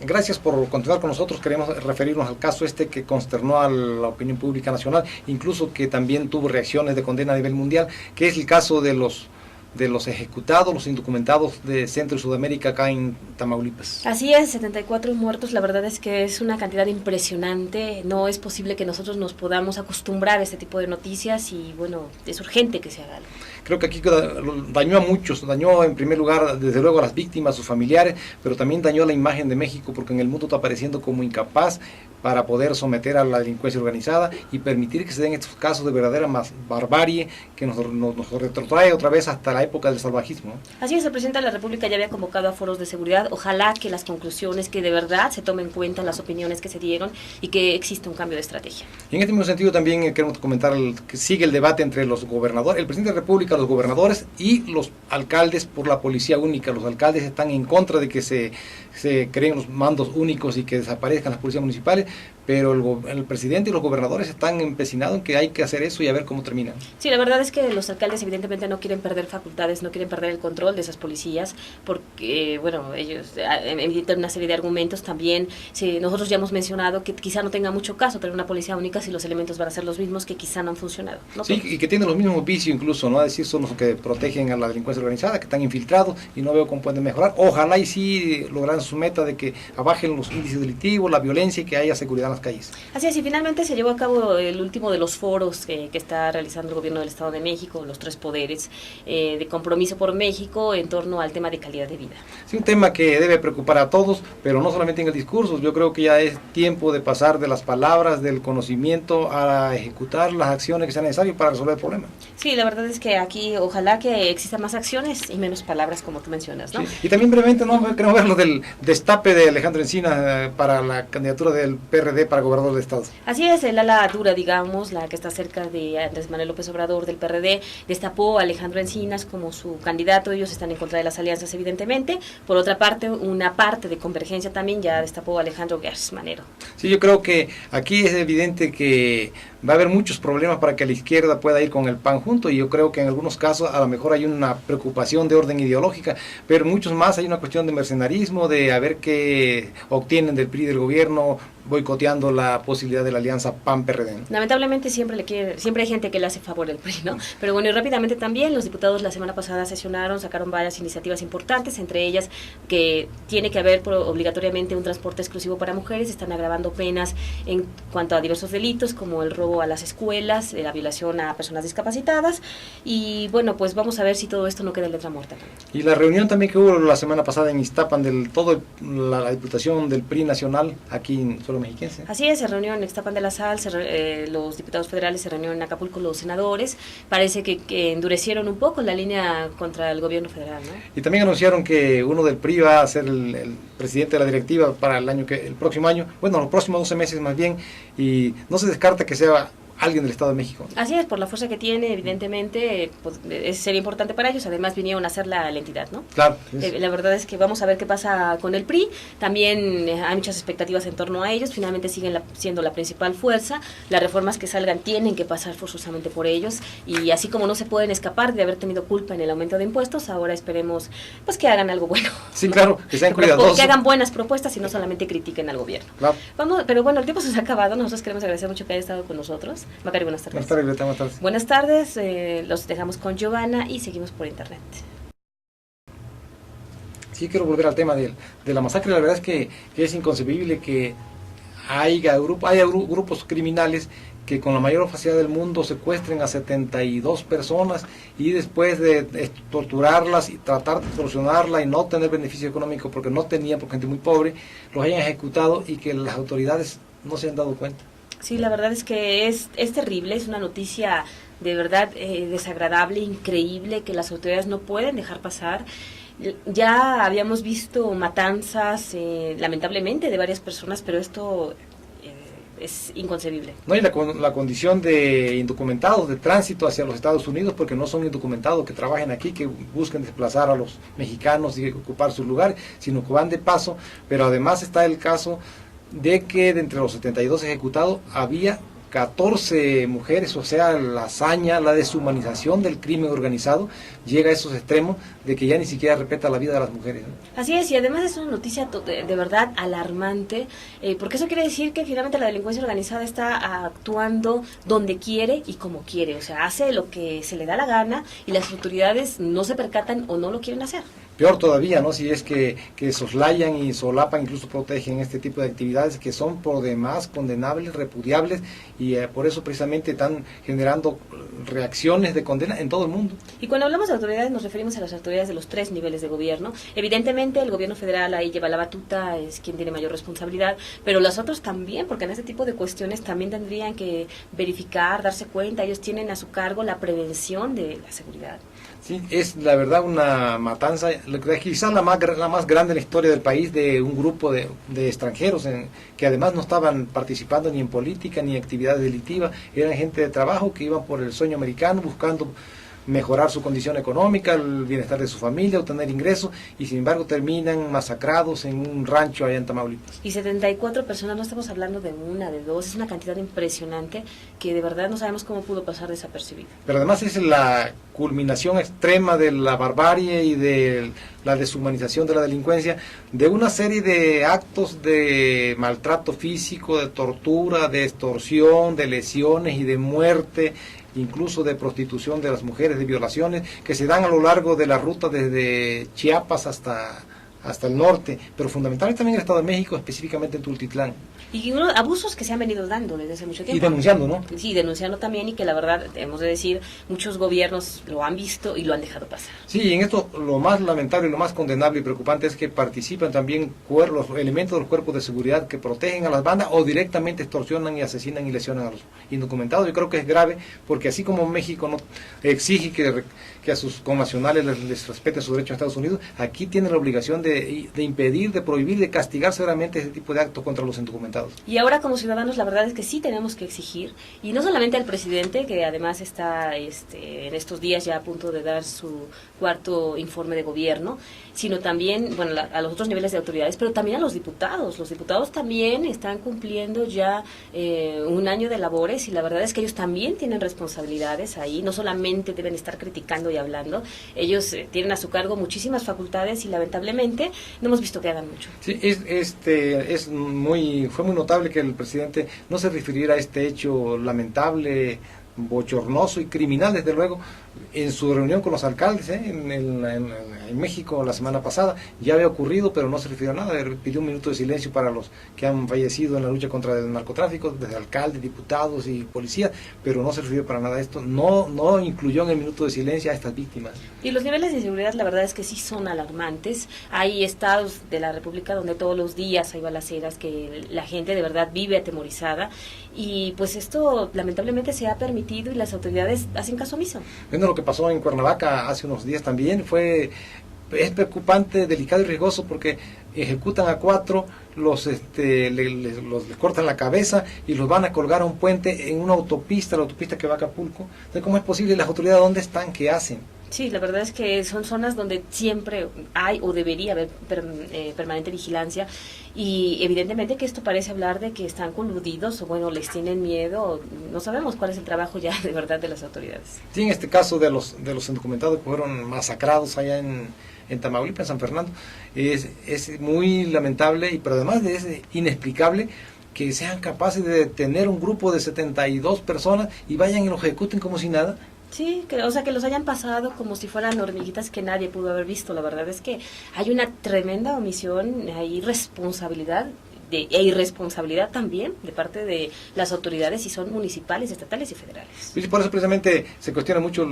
Gracias por continuar con nosotros. Queremos referirnos al caso que consternó a la opinión pública nacional, incluso que también tuvo reacciones de condena a nivel mundial, que es el caso de los ejecutados, los indocumentados de Centro y Sudamérica acá en Tamaulipas. Así es, 74 muertos, la verdad es que es una cantidad impresionante, no es posible que nosotros nos podamos acostumbrar a este tipo de noticias y bueno, es urgente que se haga algo. Creo que aquí dañó a muchos, dañó en primer lugar desde luego a las víctimas, sus familiares, pero también dañó la imagen de México porque en el mundo está apareciendo como incapaz para poder someter a la delincuencia organizada y permitir que se den estos casos de verdadera barbarie que nos retrotrae otra vez hasta la época del salvajismo. Así es, el presidente de la República ya había convocado a foros de seguridad, ojalá que las conclusiones, que de verdad se tomen en cuenta las opiniones que se dieron y que exista un cambio de estrategia. Y en este mismo sentido también queremos comentar que sigue el debate entre los gobernadores, el presidente de la República, los gobernadores y los alcaldes por la policía única. Los alcaldes están en contra de que se creen los mandos únicos y que desaparezcan las policías municipales, pero el presidente y los gobernadores están empecinados en que hay que hacer eso y a ver cómo termina. Sí, la verdad es que los alcaldes evidentemente no quieren perder facultades, no quieren perder el control de esas policías, porque, bueno, ellos emiten una serie de argumentos también. Nosotros ya hemos mencionado que quizá no tenga mucho caso tener una policía única si los elementos van a ser los mismos que quizá no han funcionado. ¿No? Sí, y que tienen los mismos vicios incluso, ¿no? Es decir, son los que protegen a la delincuencia organizada, que están infiltrados y no veo cómo pueden mejorar. Ojalá y sí logran su meta de que bajen los índices delictivos, la violencia y que haya seguridad en las calles. Así es, y finalmente se llevó a cabo el último de los foros que está realizando el gobierno del Estado de México, los tres poderes, de compromiso por México en torno al tema de calidad de vida. Sí, un tema que debe preocupar a todos, pero no solamente en el discurso. Yo creo que ya es tiempo de pasar de las palabras, del conocimiento, a ejecutar las acciones que sean necesarias para resolver el problema. Sí, la verdad es que aquí ojalá que existan más acciones y menos palabras, como tú mencionas, ¿no? Sí. Y también brevemente, ¿no? Queremos ver lo del destape de Alejandro Encinas para la candidatura del PRD para gobernador del estado. Así es, el ala dura, digamos, la que está cerca de Andrés Manuel López Obrador del PRD, destapó a Alejandro Encinas como su candidato. Ellos están en contra de las alianzas, evidentemente. Por otra parte, una parte de Convergencia también ya destapó a Alejandro Gertz Manero. Sí, yo creo que aquí es evidente que va a haber muchos problemas para que la izquierda pueda ir con el PAN junto, y yo creo que en algunos casos a lo mejor hay una preocupación de orden ideológica, pero en muchos más hay una cuestión de mercenarismo, de a ver qué obtienen del PRI del gobierno, boicoteando la posibilidad de la alianza PAN-PRD. Lamentablemente siempre hay gente que le hace favor al PRI, ¿no? Pero bueno, y rápidamente también los diputados la semana pasada sesionaron, sacaron varias iniciativas importantes, entre ellas que tiene que haber obligatoriamente un transporte exclusivo para mujeres, están agravando penas en cuanto a diversos delitos como el robo a las escuelas, la violación a personas discapacitadas, y bueno, pues vamos a ver si todo esto no queda en letra muerta. Y la reunión también que hubo la semana pasada en Iztapan la diputación del PRI nacional aquí en Suelo Mexiquense. Así es, se reunió en Ixtapan de la Sal, los diputados federales se reunieron en Acapulco, los senadores, parece que endurecieron un poco la línea contra el gobierno federal, ¿no? Y también anunciaron que uno del PRI va a ser el presidente de la directiva para el próximo año, bueno, los próximos 12 meses más bien, y no se descarta que sea alguien del Estado de México. Así es, por la fuerza que tiene, evidentemente, pues, sería importante para ellos, además vinieron a hacer la entidad, ¿no? Claro. La verdad es que vamos a ver qué pasa con el PRI, también hay muchas expectativas en torno a ellos, finalmente siguen siendo la principal fuerza, las reformas que salgan tienen que pasar forzosamente por ellos, y así como no se pueden escapar de haber tenido culpa en el aumento de impuestos, ahora esperemos pues que hagan algo bueno. Sí, claro, que sean cuidadosos. Que hagan buenas propuestas y no solamente critiquen al gobierno. Claro. Pero bueno, el tiempo se ha acabado, nosotros queremos agradecer mucho que haya estado con nosotros. Macari, buenas tardes. Buenas tardes, Greta, buenas tardes. Buenas tardes, los dejamos con Giovanna y seguimos por internet. Sí, quiero volver al tema de la masacre. La verdad es que es inconcebible que haya grupos criminales que con la mayor facilidad del mundo secuestren a 72 personas y después de torturarlas y tratar de extorsionarla y no tener beneficio económico porque no tenían, por gente muy pobre, los hayan ejecutado y que las autoridades no se han dado cuenta. Sí, la verdad es que es terrible, es una noticia de verdad desagradable, increíble, que las autoridades no pueden dejar pasar. Ya habíamos visto matanzas, lamentablemente, de varias personas, pero esto es inconcebible. No, y la condición de indocumentados de tránsito hacia los Estados Unidos, porque no son indocumentados que trabajen aquí, que busquen desplazar a los mexicanos y ocupar sus lugares, sino que van de paso, pero además está el caso de que de entre los 72 ejecutados había 14 mujeres, o sea, la hazaña, la deshumanización del crimen organizado llega a esos extremos de que ya ni siquiera respeta la vida de las mujeres, ¿no? Así es, y además es una noticia de verdad alarmante, porque eso quiere decir que finalmente la delincuencia organizada está actuando donde quiere y como quiere, o sea, hace lo que se le da la gana y las autoridades no se percatan o no lo quieren hacer. Peor todavía, ¿no? Si es que soslayan y solapan, incluso protegen este tipo de actividades que son por demás condenables, repudiables, y por eso precisamente están generando reacciones de condena en todo el mundo. Y cuando hablamos de autoridades nos referimos a las autoridades de los 3 niveles de gobierno. Evidentemente el gobierno federal ahí lleva la batuta, es quien tiene mayor responsabilidad, pero los otros también, porque en este tipo de cuestiones también tendrían que verificar, darse cuenta, ellos tienen a su cargo la prevención de la seguridad. Sí, es la verdad una matanza, quizás la más grande en la historia del país, de un grupo de extranjeros que además no estaban participando ni en política ni en actividades delictivas, eran gente de trabajo que iban por el sueño americano buscando mejorar su condición económica, el bienestar de su familia, obtener ingresos, y sin embargo terminan masacrados en un rancho allá en Tamaulipas. Y 74 personas, no estamos hablando de una, de dos, es una cantidad impresionante que de verdad no sabemos cómo pudo pasar desapercibido. Pero además es la culminación extrema de la barbarie y de la deshumanización de la delincuencia, de una serie de actos de maltrato físico, de tortura, de extorsión, de lesiones y de muerte, incluso de prostitución de las mujeres, de violaciones, que se dan a lo largo de la ruta desde Chiapas hasta el norte, pero fundamentalmente también en el Estado de México, específicamente en Tultitlán. Y unos abusos que se han venido dando desde hace mucho tiempo. Y denunciando, ¿no? Sí, denunciando también, y que la verdad, hemos de decir, muchos gobiernos lo han visto y lo han dejado pasar. Sí, y en esto lo más lamentable y lo más condenable y preocupante es que participan también los elementos de los cuerpos de seguridad que protegen a las bandas o directamente extorsionan y asesinan y lesionan a los indocumentados. Yo creo que es grave, porque así como México no exige que a sus connacionales les respeten su derecho a Estados Unidos, aquí tiene la obligación de impedir, de prohibir, de castigar severamente ese tipo de actos contra los indocumentados. Y ahora como ciudadanos la verdad es que sí tenemos que exigir, y no solamente al presidente, que además está en estos días ya a punto de dar su 4º informe de gobierno, sino también, bueno, a los otros niveles de autoridades, pero también a los diputados. Los diputados también están cumpliendo ya un año de labores, y la verdad es que ellos también tienen responsabilidades ahí, no solamente deben estar criticando y hablando, ellos tienen a su cargo muchísimas facultades y lamentablemente no hemos visto que hagan mucho. Sí, fue muy notable que el presidente no se refiriera a este hecho lamentable, bochornoso y criminal, desde luego, en su reunión con los alcaldes en México la semana pasada. Ya había ocurrido, pero no se refirió a nada. Pidió un minuto de silencio para los que han fallecido en la lucha contra el narcotráfico, desde alcaldes, diputados y policías, pero no se refirió para nada a esto. No incluyó en el minuto de silencio a estas víctimas. Y los niveles de inseguridad la verdad es que sí son alarmantes. Hay estados de la República donde todos los días hay balaceras, que la gente de verdad vive atemorizada, y pues esto lamentablemente se ha permitido y las autoridades hacen caso omiso. Bueno, lo que pasó en Cuernavaca hace unos días también es preocupante, delicado y riesgoso, porque ejecutan a 4, les cortan la cabeza y los van a colgar a un puente en una autopista, la autopista que va a Acapulco. Entonces, ¿cómo es posible? ¿Las autoridades dónde están? ¿Qué hacen? Sí, la verdad es que son zonas donde siempre hay o debería haber permanente vigilancia, y evidentemente que esto parece hablar de que están coludidos o bueno, les tienen miedo. No sabemos cuál es el trabajo ya de verdad de las autoridades. Sí, en este caso de los indocumentados que fueron masacrados allá en Tamaulipas, en San Fernando, es muy lamentable, pero además es inexplicable que sean capaces de detener un grupo de 72 personas y vayan y los ejecuten como si nada. Sí, que los hayan pasado como si fueran hormiguitas que nadie pudo haber visto. La verdad es que hay una tremenda omisión, hay responsabilidad e irresponsabilidad también de parte de las autoridades, si son municipales, estatales y federales. Y por eso precisamente se cuestiona mucho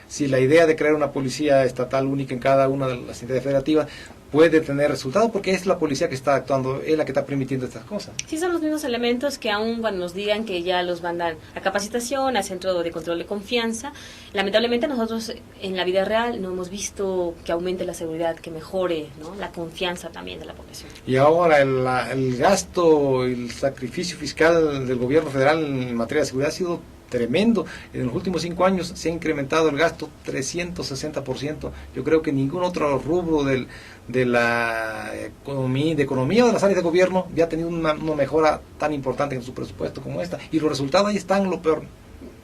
si la idea de crear una policía estatal única en cada una de las entidades federativas puede tener resultados, porque es la policía que está actuando, es la que está permitiendo estas cosas. Sí, son los mismos elementos que aún cuando nos digan que ya los mandan a capacitación, a centro de control de confianza, lamentablemente nosotros en la vida real no hemos visto que aumente la seguridad, que mejore, ¿no?, la confianza también de la población. Y ahora el gasto, el sacrificio fiscal del gobierno federal en materia de seguridad ha sido tremendo. En los últimos 5 años se ha incrementado el gasto 360%. Yo creo que ningún otro rubro de la economía o de las áreas de gobierno ya ha tenido una mejora tan importante en su presupuesto como esta. Y los resultados ahí están, lo peor.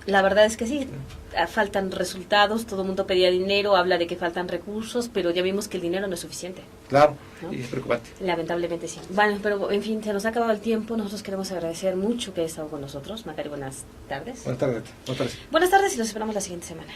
La verdad es que sí, faltan resultados, todo el mundo pedía dinero, habla de que faltan recursos, pero ya vimos que el dinero no es suficiente. Claro, ¿No? y es preocupante. Lamentablemente sí. Bueno, pero en fin, se nos ha acabado el tiempo. Nosotros queremos agradecer mucho que haya estado con nosotros. Macario, buenas tardes. Buenas tardes. Buenas tardes. Buenas tardes y los esperamos la siguiente semana.